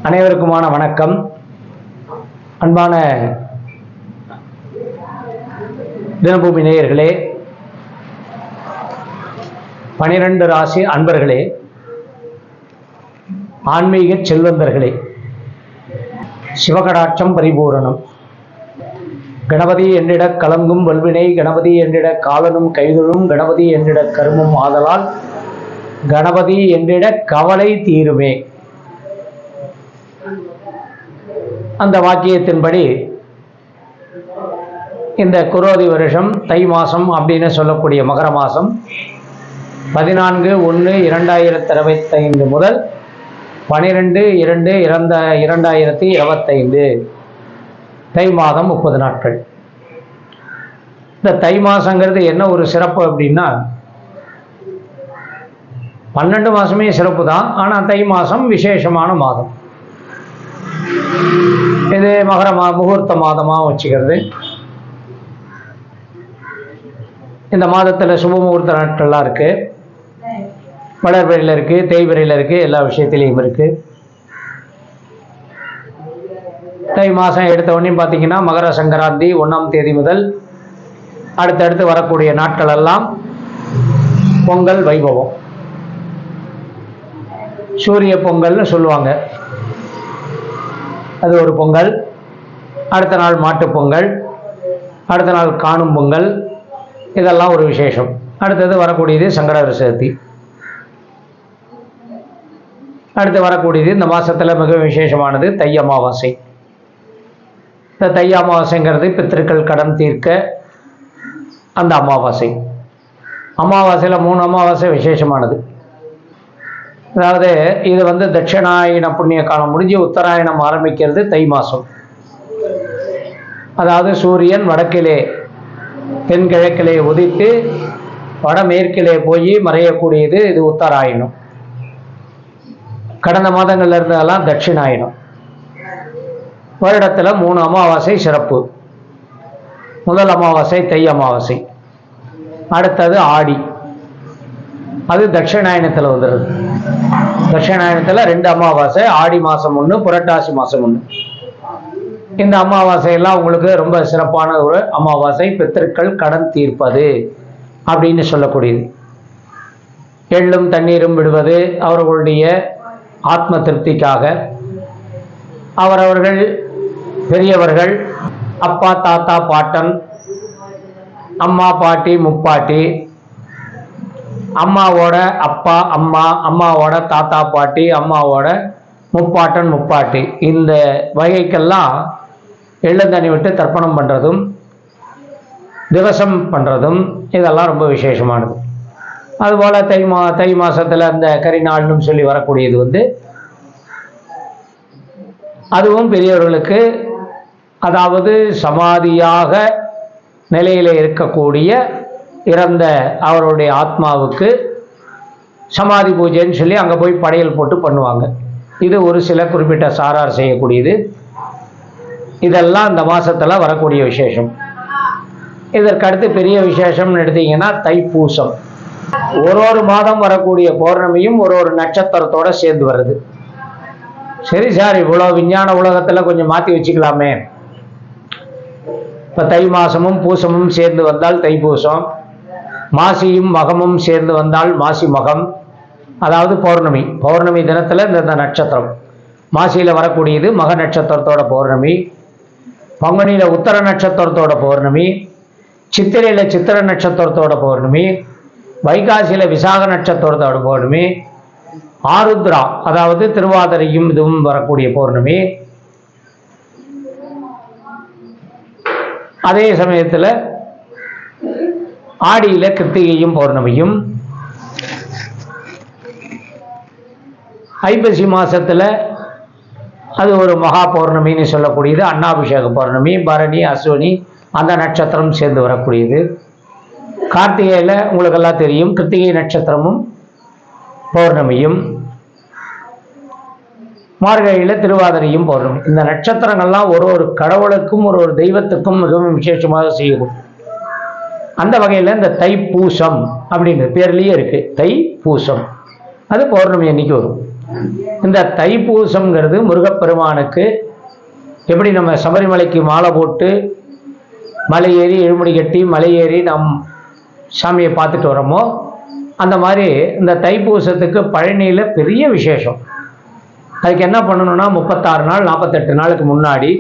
அனைவருக்குமான வணக்கம். அன்பான தினபூமி நேயர்களே, 12 ராசி அன்பர்களே, ஆன்மீக செல்வந்தர்களே, சிவகடாட்சம் பரிபூரணம். கணபதி என்றிட கலங்கும் வல்வினை, கணபதி என்றிட காலனும் கைதொழும், கணபதி என்றிட கருமம் ஆதலால், கணபதி என்றிட கவலை தீருமே. அந்த வாக்கியத்தின்படி இந்த குரோதி வருஷம் தை மாதம் அப்படின்னு சொல்லக்கூடிய மகர மாதம் 14/1/2025 முதல் 12/2/2025 தை மாதம் 30 நாட்கள். இந்த தை மாதங்கிறது என்ன ஒரு சிறப்பு அப்படின்னா, 12 மாதமே சிறப்பு தான். ஆனால் தை மாதம் விசேஷமான மாதம். இது மகர முகூர்த்த மாதமாக வச்சுக்கிறது. இந்த மாதத்தில் சுப முகூர்த்த நாட்கள்லாம் இருக்குது. வளர்பிறையில் இருக்குது, தேய்பிறையில் இருக்குது, எல்லா விஷயத்திலையும் இருக்குது. தை மாதம் எடுத்த உடனே பார்த்தீங்கன்னா மகர சங்கராந்தி 1ஆம் தேதி முதல் அடுத்தடுத்து வரக்கூடிய நாட்கள் எல்லாம் பொங்கல் வைபவம், சூரிய பொங்கல்னு சொல்லுவாங்க. அது ஒரு பொங்கல். அடுத்த நாள் மாட்டு பொங்கல், அடுத்த நாள் காணும் பொங்கல், இதெல்லாம் ஒரு விசேஷம். அடுத்தது வரக்கூடியது சங்கடஹர சதுர்த்தி. அடுத்து வரக்கூடியது இந்த மாதத்தில் மிக விசேஷமானது தை அமாவாசை. இந்த தை அமாவாசைங்கிறது பித்திருக்கள் கடன் தீர்க்க அந்த அமாவாசை. அமாவாசையில் 3 அமாவாசை விசேஷமானது. அதாவது இது தட்சிணாயன புண்ணிய காலம் முடிஞ்சு உத்தராயணம் ஆரம்பிக்கிறது தை மாதம். அதாவது சூரியன் வடக்கிலே தென்கிழக்கிலே உதித்து வடமேற்கிலே போய் மறையக்கூடியது இது உத்தராயணம். கடந்த மாதங்கள்ல இருந்ததெல்லாம் தட்சிணாயனம். வருடத்தில் 3 அமாவாசை சிறப்பு. முதல் அமாவாசை தை அமாவாசை, அடுத்தது ஆடி, அது தட்சிணாயனத்தில் வந்துடுது. தட்சிணாயனத்தில் 2 அமாவாசை, ஆடி மாதம் 1, புரட்டாசி மாதம் 1. இந்த அமாவாசையெல்லாம் உங்களுக்கு ரொம்ப சிறப்பான ஒரு அமாவாசை. பித்திருக்கள் கடன் தீர்ப்பது அப்படின்னு சொல்லக்கூடியது. எள்ளும் தண்ணீரும் விடுவது அவர்களுடைய ஆத்ம திருப்திக்காக. அவரவர்கள் பெரியவர்கள், அப்பா தாத்தா பாட்டன், அம்மா பாட்டி முப்பாட்டி, அம்மாவோட அப்பா அம்மா, அம்மாவோட தாத்தா பாட்டி, அம்மாவோட முப்பாட்டன் முப்பாட்டி, இந்த வகைக்கெல்லாம் எள்ளந்தண்ணி விட்டு தர்ப்பணம் பண்ணுறதும் திவசம் பண்ணுறதும் இதெல்லாம் ரொம்ப விசேஷமானது. அதுபோல் தை மாதத்தில் அந்த கரிநாள்னு சொல்லி வரக்கூடியது அதுவும் பெரியவர்களுக்கு, அதாவது சமாதியாக நிலையில் இருக்கக்கூடிய இறந்த அவருடைய ஆத்மாவுக்கு சமாதி பூஜைன்னு சொல்லி அங்கே போய் படையல் போட்டு பண்ணுவாங்க. இது ஒரு சில குறிப்பிட்ட சாரார் செய்யக்கூடியது. இதெல்லாம் இந்த மாதத்தில் வரக்கூடிய விசேஷம். இதற்கடுத்து பெரிய விசேஷம்னு எடுத்தீங்கன்னா தைப்பூசம். ஒரு மாதம் வரக்கூடிய பௌர்ணமியும் ஒரு நட்சத்திரத்தோடு சேர்ந்து வருது. சரி சார், இவ்வளோ விஞ்ஞான உலகத்தில் கொஞ்சம் மாற்றி வச்சுக்கலாமே. இப்போ தை மாதமும் பூசமும் சேர்ந்து வந்தால் தைப்பூசம், மாசியும் மகமும் சேர்ந்து வந்தால் மாசி மகம், அதாவது பௌர்ணமி. பௌர்ணமி தினத்தில் இந்த நட்சத்திரம் மாசியில் வரக்கூடியது மக நட்சத்திரத்தோட பௌர்ணமி, பங்குனியில் உத்தர நட்சத்திரத்தோட பௌர்ணமி, சித்திரையில் சித்திர நட்சத்திரத்தோட பௌர்ணமி, வைகாசியில் விசாக நட்சத்திரத்தோட பௌர்ணமி, ஆருத்ரா அதாவது திருவாதிரையும் இதுவும் வரக்கூடிய பௌர்ணமி. அதே சமயத்தில் ஆடியில் கிருத்திகையும் பௌர்ணமியும், ஐப்பசி மாதத்தில் அது ஒரு மகா பௌர்ணமின்னு சொல்லக்கூடியது, அன்னாபிஷேக பௌர்ணமி, பரணி அஸ்வினி அந்த நட்சத்திரம் சேர்ந்து வரக்கூடியது. கார்த்திகையில் உங்களுக்கெல்லாம் தெரியும் கிருத்திகை நட்சத்திரமும் பௌர்ணமியும், மார்கழியில் திருவாதிரையும் பௌர்ணமி. இந்த நட்சத்திரங்கள்லாம் ஒரு கடவுளுக்கும் ஒரு தெய்வத்துக்கும் மிகவும் விசேஷமாக செய்யும். அந்த வகையில் இந்த தைப்பூசம் அப்படிங்கிற பேர்லேயே இருக்குது தைப்பூசம். அது பௌர்ணமி அன்னைக்கு வரும். இந்த தைப்பூசம்ங்கிறது முருகப்பெருமானுக்கு எப்படி நம்ம சபரிமலைக்கு மாலை போட்டு மலை ஏறி எழுமுடி கட்டி மலை ஏறி நம் சாமியை பார்த்துட்டு வரோமோ, அந்த மாதிரி இந்த தைப்பூசத்துக்கு பழனியில் பெரிய விசேஷம். அதுக்கு என்ன பண்ணணும்னா 36 நாள் 48 நாளுக்கு முன்னாடி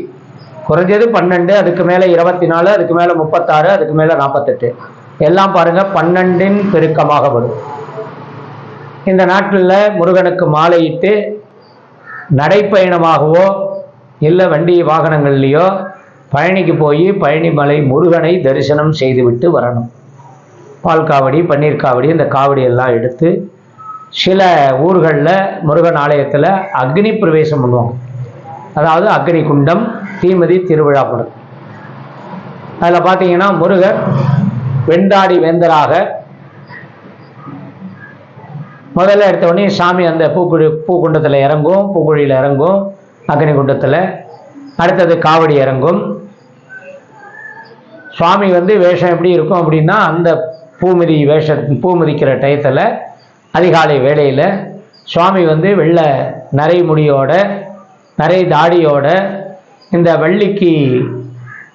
குறைஞ்சது 12, அதுக்கு மேலே 24, அதுக்கு மேலே 36, அதுக்கு மேலே 48 எல்லாம் பாருங்கள் 12இன் பெருக்கமாக வரும். இந்த நாட்டில் முருகனுக்கு மாலையிட்டு நடைப்பயணமாகவோ இல்லை வண்டி வாகனங்கள்லேயோ பழனிக்கு போய் பழனி மலை முருகனை தரிசனம் செய்துவிட்டு வரணும். பால் காவடி, பன்னீர் காவடி, இந்த காவடி எல்லாம் எடுத்து சில ஊர்களில் முருகன் ஆலயத்தில் அக்னி பிரவேசம் பண்ணுவாங்க. அதாவது அக்னி குண்டம், தீமிதி திருவிழா படம். அதில் பார்த்தீங்கன்னா முருகர் வெண்டாடி வேந்தராக முதல்ல எடுத்த உடனே சாமி அந்த பூக்குண்டத்தில் இறங்கும், பூக்குழியில் இறங்கும், அக்னி குண்டத்தில். அடுத்தது காவடி இறங்கும். சுவாமி வேஷம் எப்படி இருக்கும் அப்படின்னா, அந்த பூ மிதிக்கிற டயத்தில் அதிகாலை வேளையில் சுவாமி வெள்ளை நரை முடியோட நரை தாடியோட இந்த வள்ளிக்கு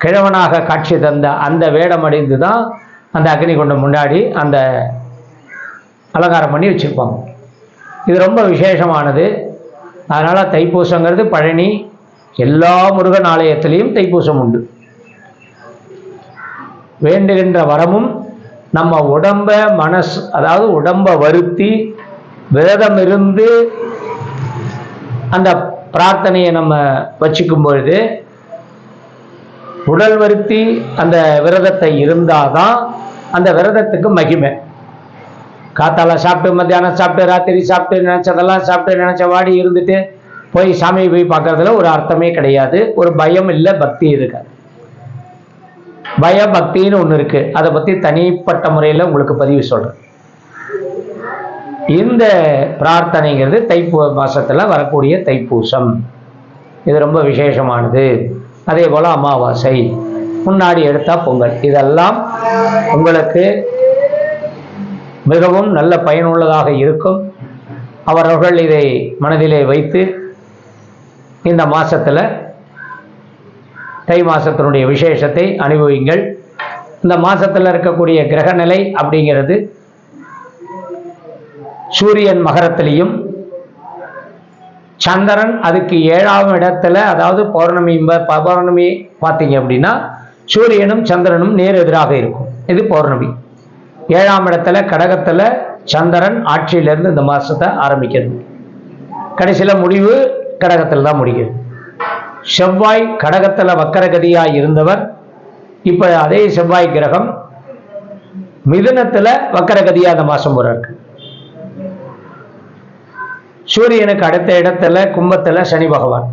கிழவனாக காட்சி தந்த அந்த வேடம் அடைந்து தான் அந்த அக்னி குண்டம் முன்னாடி அந்த அலங்காரம் பண்ணி வச்சுருப்பாங்க. இது ரொம்ப விசேஷமானது. அதனால் தைப்பூசங்கிறது பழனி எல்லா முருகன் ஆலயத்திலையும் தைப்பூசம் உண்டு. வேண்டுகின்ற வரமும் நம்ம உடம்ப அதாவது உடம்பை வருத்தி விரதம் இருந்து அந்த பிரார்த்தனையை நம்ம வச்சுக்கும் பொழுது, உடல் வருத்தி அந்த விரதத்தை இருந்தாதான் அந்த விரதத்துக்கு மகிமை. காத்தால சாப்பிட்டு, மத்தியானம் சாப்பிட்டு, ராத்திரி சாப்பிட்டு, நினைச்சதெல்லாம் சாப்பிட்டு, நினைச்ச வாடி இருந்துட்டு போய் சாமியை போய் பார்க்கறதுல ஒரு அர்த்தமே கிடையாது. ஒரு பயம் இல்லை, பக்தி இருக்காது. பயபக்தின்னு ஒன்று இருக்கு. அதை பற்றி தனிப்பட்ட முறையில் உங்களுக்கு பதிவு சொல்கிறேன். இந்த பிரார்த்தனைங்கிறது மாசத்துல வரக்கூடிய தைப்பூசம். இது ரொம்ப விசேஷமானது. அதே போல் அமாவாசை, முன்னாடி எடுத்தா பொங்கல், இதெல்லாம் உங்களுக்கு மிகவும் நல்ல பயனுள்ளதாக இருக்கும். அவர்கள் இதை மனதிலே வைத்து இந்த மாசத்துல தை மாசத்தினுடைய விசேஷத்தை அனுபவிங்கள். இந்த மாசத்தில் இருக்கக்கூடிய கிரகநிலை அப்படிங்கிறது சூரியன் மகரத்திலையும், சந்திரன் அதுக்கு 7ஆம் இடத்துல, அதாவது பௌர்ணமி பார்த்தீங்க அப்படின்னா சூரியனும் சந்திரனும் நேர் எதிராக இருக்கும். இது பௌர்ணமி. 7ஆம் இடத்துல கடகத்தில் சந்திரன் ஆட்சியிலிருந்து இந்த மாசத்தை ஆரம்பிக்கிறது. கடைசியில் முடிவு கடகத்தில் தான் முடிக்கிறது. செவ்வாய் கடகத்தில் வக்கரகதியாய் இருந்தவர் இப்போ அதே செவ்வாய் கிரகம் மிதுனத்தில் வக்கரகதியாக அந்த மாதம் போறாரு. சூரியனுக்கு அடுத்த இடத்துல கும்பத்தில் சனி பகவான்.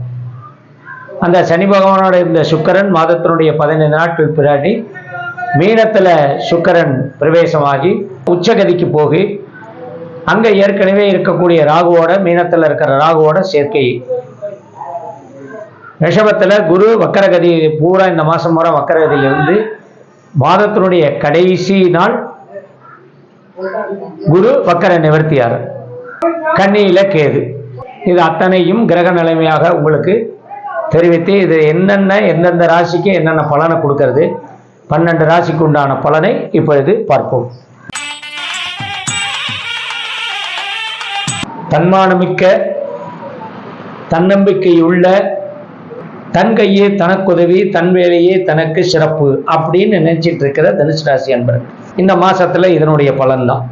அந்த சனி பகவானோட இந்த சுக்கிரன் மாதத்தினுடைய 15 நாட்கள் பின்னாடி மீனத்தில் சுக்கிரன் பிரவேசமாகி உச்சகதிக்கு போகி அங்கே ஏற்கனவே இருக்கக்கூடிய ராகுவோட, மீனத்தில் இருக்கிற ராகுவோட சேர்க்கை. ரிஷபத்தில் குரு வக்கரகதி பூரா இந்த மாதம் பூரா வக்கரகதியிலிருந்து மாதத்தினுடைய கடைசி நாள் குரு வக்கர நிவர்த்தியார். கன்னியில கேது. இது அத்தனையும் கிரக நிலைமையாக உங்களுக்கு தெரிவித்து இது எந்தெந்த ராசிக்கு என்னென்ன பலனை கொடுக்கிறது, 12 ராசிக்கு உண்டான பலனை இப்பொழுது பார்ப்போம். தன்மானமிக்க, தன்னம்பிக்கையுள்ள, தன் கையே தனக்குதவி, தன் வேலையே தனக்கு சிறப்பு அப்படின்னு நினைச்சிட்டு இருக்கிற தனுசு ராசி அன்பர்கள் இந்த மாசத்துல இதனுடைய பலன்தான்.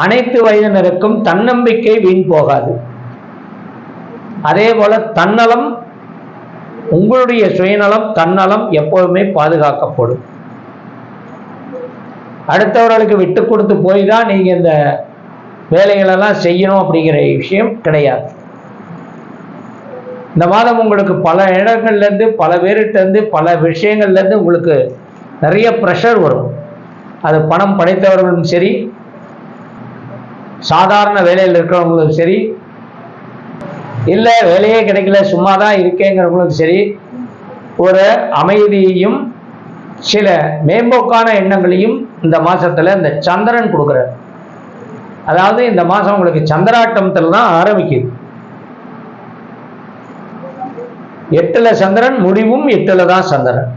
அனைத்து வயதினருக்கும் தன்னம்பிக்கை வீண் போகாது. அதே போல தன்னலம், உங்களுடைய சுயநலம், தன்னலம் எப்போதுமே பாதுகாக்கப்படும். அடுத்தவர்களுக்கு விட்டு கொடுத்து போய் தான் நீங்க இந்த வேலைகளெல்லாம் செய்யணும் அப்படிங்கிற விஷயம் கிடையாது. இந்த மாதம் உங்களுக்கு பல இடங்கள்லேருந்து, பல பேர்கிட்டருந்து, பல விஷயங்கள்லேருந்து உங்களுக்கு நிறைய ப்ரெஷர் வரும். அது பணம் படைத்தவர்களும் சரி, சாதாரண வேலையில் இருக்கிறவங்களும் சரி, இல்லை வேலையே கிடைக்கல சும்மா தான் இருக்கேங்கிறவங்களும் சரி, ஒரு அமைதியையும் சில மேம்போக்கான எண்ணங்களையும் இந்த மாதத்தில் இந்த சந்திரன் கொடுக்குறார். அதாவது இந்த மாசம் உங்களுக்கு சந்திராட்டமத்தில் தான் ஆரம்பிக்குது. 8ல சந்திரன், முடிவும் 8ல தான் சந்திரன்.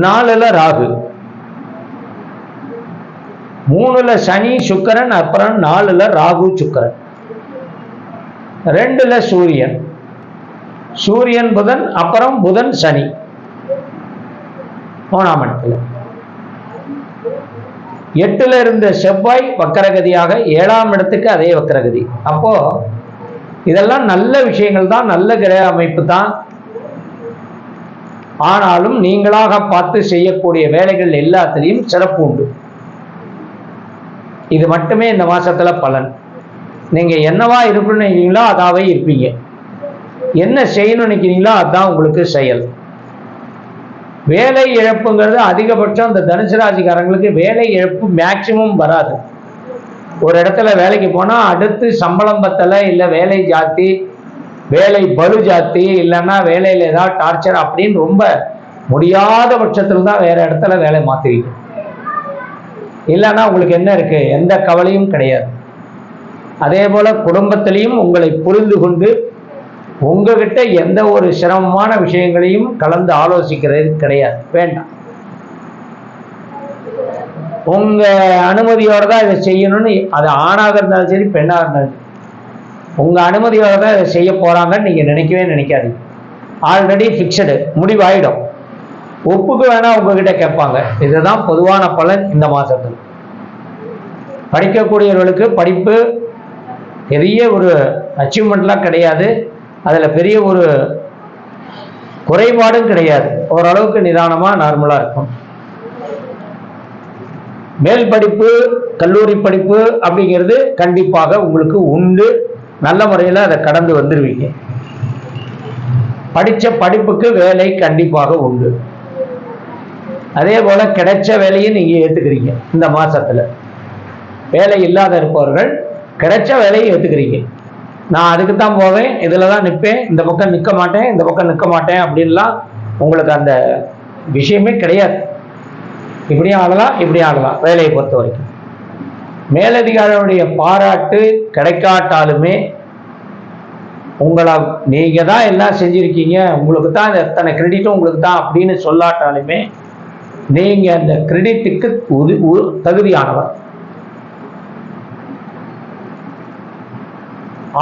4ல ராகு, 3ல சனி சுக்கிரன், அப்புறம் 4ல ராகு சுக்கிரன், 2ல சூரியன், சூரியன் புதன், அப்புறம் புதன் சனி 3ஆம் இடத்துல. 8ல இருந்த செவ்வாய் வக்கரகதியாக 7ஆம் இடத்துக்கு அதே வக்கரகதி. அப்போ இதெல்லாம் நல்ல விஷயங்கள் தான், நல்ல கிரக அமைப்பு தான். ஆனாலும் நீங்களாக பார்த்து செய்யக்கூடிய வேலைகள் எல்லாத்திலையும் சிறப்பு உண்டு. இது மட்டுமே இந்த மாசத்துல பலன். நீங்க என்னவா இருக்கணும்னு நினைக்கிறீங்களோ அதாவே இருப்பீங்க. என்ன செய்யணும்னு நினைக்கிறீங்களோ அதுதான் உங்களுக்கு செயல். வேலை இழப்புங்கிறது அதிகபட்சம் இந்த தனுசு ராசிக்காரங்களுக்கு வேலை இழப்பு மேக்சிமம் வராது. ஒரு இடத்துல வேலைக்கு போனா அடுத்து சம்பளம் பத்தலை, இல்லை வேலை ஜாஸ்தி, வேலை பளு ஜாஸ்தி, இல்லைன்னா வேலையில் ஏதாவது டார்ச்சர் அப்படின்னு ரொம்ப முடியாத பட்சத்தில் தான் வேற இடத்துல வேலை மாற்றுவீங்க. இல்லைன்னா உங்களுக்கு என்ன இருக்கு, எந்த கவலையும் கிடையாது. அதே போல குடும்பத்திலையும் உங்களை புரிந்து கொண்டு உங்ககிட்ட எந்த ஒரு சிரமமான விஷயங்களையும் கலந்து ஆலோசிக்கிறது கிடையாது, வேண்டாம். உங்க அனுமதியோட தான் இதை செய்யணும்னு, அது ஆணாக இருந்தாலும் சரி பெண்ணாக இருந்தாலும் உங்க அனுமதியோட தான் இதை செய்ய போறாங்கன்னு நீங்க நினைக்கவே நினைக்காதீங்க. ஆல்ரெடி ஃபிக்ஸடு, முடிவாயிடும். ஒப்புக்கு வேணா உங்ககிட்ட கேட்பாங்க. இதுதான் பொதுவான பலன் இந்த மாசத்துல. படிக்கக்கூடியவர்களுக்கு படிப்பு பெரிய ஒரு அச்சீவ்மெண்ட்லாம் கிடையாது, அதுல பெரிய ஒரு குறைபாடும் கிடையாது, ஓரளவுக்கு நிதானமா நார்மலா இருக்கும். மேல் படிப்பு, கல்லூரி படிப்பு அப்படிங்கிறது கண்டிப்பாக உங்களுக்கு உண்டு. நல்ல முறையில் அதை கடந்து வந்துருவீங்க. படித்த படிப்புக்கு வேலை கண்டிப்பாக உண்டு. அதே போல கிடைச்ச வேலையை நீங்க ஏத்துக்கிறீங்க. இந்த மாசத்துல வேலை இல்லாத இருப்பவர்கள் கிடைச்ச வேலையை ஏத்துக்கிறீங்க. நான் அதுக்கு தான் போவேன், இதுல தான் நிற்பேன், இந்த பக்கம் நிற்க மாட்டேன், இந்த பக்கம் நிற்க மாட்டேன் அப்படின்லாம் உங்களுக்கு அந்த விஷயமே கிடையாது. இப்படியும் ஆகலாம், இப்படியும் ஆகலாம். வேலையை பொறுத்த வரைக்கும் மேலதிகாரியுடைய பாராட்டு கிடைக்காட்டாலுமே உங்களை நீங்க தான் எல்லாம் செஞ்சிருக்கீங்க, உங்களுக்கு தான் எத்தனை கிரெடிட்டும் உங்களுக்கு தான் அப்படின்னு சொல்லாட்டாலுமே நீங்க அந்த கிரெடிட்டுக்கு தகுதியானவர்.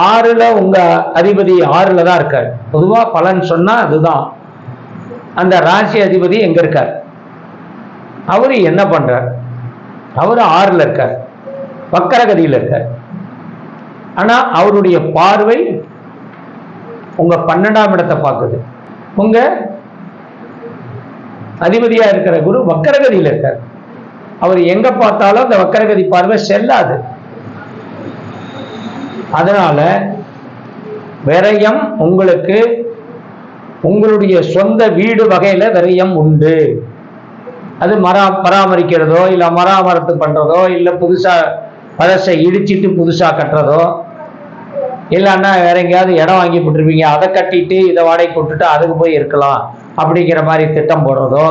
6ல உங்க அதிபதி 6ல தான் இருக்கார். பொதுவா பலன் சொன்னா அதுதான். அந்த ராசி அதிபதி எங்க இருக்கார், அவரு என்ன பண்றார், அவரு 6ல இருக்கார், வக்கரகதியில் இருக்கார். ஆனா அவருடைய பார்வை உங்க 12ஆம் இடத்தை பார்க்குது. உங்க அதிபதியா இருக்கிற குரு வக்கரகதியில் இருக்கார். அவர் எங்க பார்த்தாலும் அந்த வக்கரகதி பார்வை செல்லாது. அதனால விரயம் உங்களுக்கு உங்களுடைய சொந்த வீடு வகையில விரயம் உண்டு. அது பராமரிக்கிறதோ, இல்ல மராமரத்து பண்றதோ, இல்ல புதுசா பழசை இடிச்சிட்டு புதுசா கட்டுறதோ, இல்லைன்னா வேற எங்கேயாவது இடம் வாங்கி போட்டிருப்பீங்க, அதை கட்டிட்டு இதை வாடகை போட்டுட்டு அதுக்கு போய் இருக்கலாம் அப்படிங்கிற மாதிரி திட்டம் போடுறதோ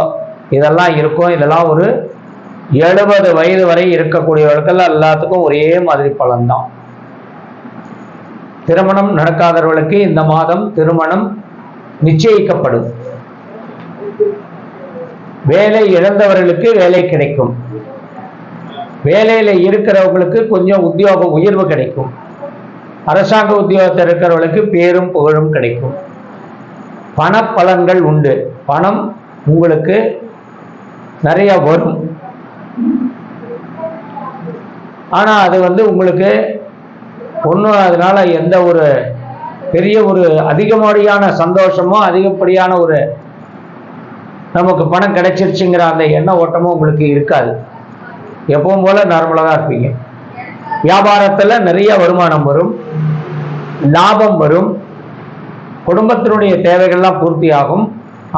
இதெல்லாம் இருக்கும். இதெல்லாம் ஒரு 70 வயது வரை இருக்கக்கூடியவர்களுக்கு எல்லாத்துக்கும் ஒரே மாதிரி பலன்தான். திருமணம் நடக்காதவர்களுக்கு இந்த மாதம் திருமணம் நிச்சயிக்கப்படும். வேலை இழந்தவர்களுக்கு வேலை கிடைக்கும். வேலையில இருக்கிறவங்களுக்கு கொஞ்சம் உத்தியோக உயர்வு கிடைக்கும். அரசாங்க உத்தியோகத்தில் இருக்கிறவர்களுக்கு பேரும் புகழும் கிடைக்கும். பண பலன்கள் உண்டு. பணம் உங்களுக்கு நிறைய வரும். ஆனா அது உங்களுக்கு ஒன்றும் அதனால எந்த ஒரு பெரிய ஒரு அதிகப்படியான சந்தோஷமோ அதிகப்படியான ஒரு நமக்கு பணம் கிடைச்சிருச்சுங்கிற அந்த எண்ண ஓட்டமும் உங்களுக்கு இருக்காது. எப்பவும் போல நார்மலாக தான் இருப்பீங்க. வியாபாரத்துல நிறைய வருமானம் வரும், லாபம் வரும், குடும்பத்தினுடைய தேவைகள்லாம் பூர்த்தியாகும்.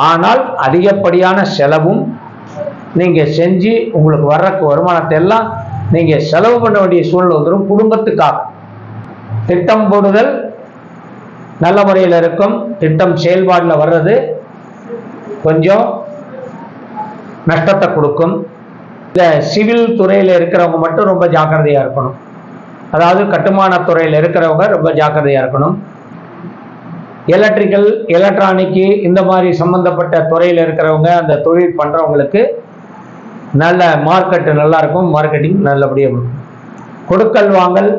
ஆனால் அதிகப்படியான செலவும் நீங்க செஞ்சு உங்களுக்கு வர்ற வருமானத்தை எல்லாம் நீங்க செலவு பண்ண வேண்டிய சூழ்நிலை வந்துடும். குடும்பத்துக்காக திட்டம் போடுதல் நல்ல முறையில் இருக்கும். திட்டம் செயல்பாடுல வர்றது கொஞ்சம் நஷ்டத்தை கொடுக்கும். இந்த சிவில் துறையில் இருக்கிறவங்க மட்டும் ரொம்ப ஜாக்கிரதையாக இருக்கணும். அதாவது கட்டுமான துறையில் இருக்கிறவங்க ரொம்ப ஜாக்கிரதையாக இருக்கணும். எலக்ட்ரிக்கல், எலக்ட்ரானிக்கு இந்த மாதிரி சம்பந்தப்பட்ட துறையில் இருக்கிறவங்க, அந்த தொழில் பண்ணுறவங்களுக்கு நல்ல மார்க்கெட்டு நல்லா இருக்கும், மார்க்கெட்டிங் நல்லபடியாக இருக்கும். கொடுக்கல் வாங்கல்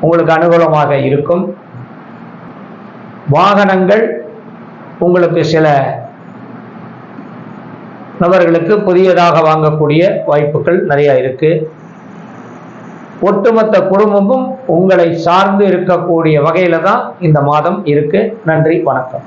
உங்களுக்கு அனுகூலமாக இருக்கும். வாகனங்கள் உங்களுக்கு சில நபர்களுக்கு புதியதாக வாங்கக்கூடிய வாய்ப்புகள் நிறைய இருக்கு. ஒட்டுமொத்த குடும்பமும் உங்களை சார்ந்து இருக்கக்கூடிய வகையில தான் இந்த மாதம் இருக்கு. நன்றி, வணக்கம்.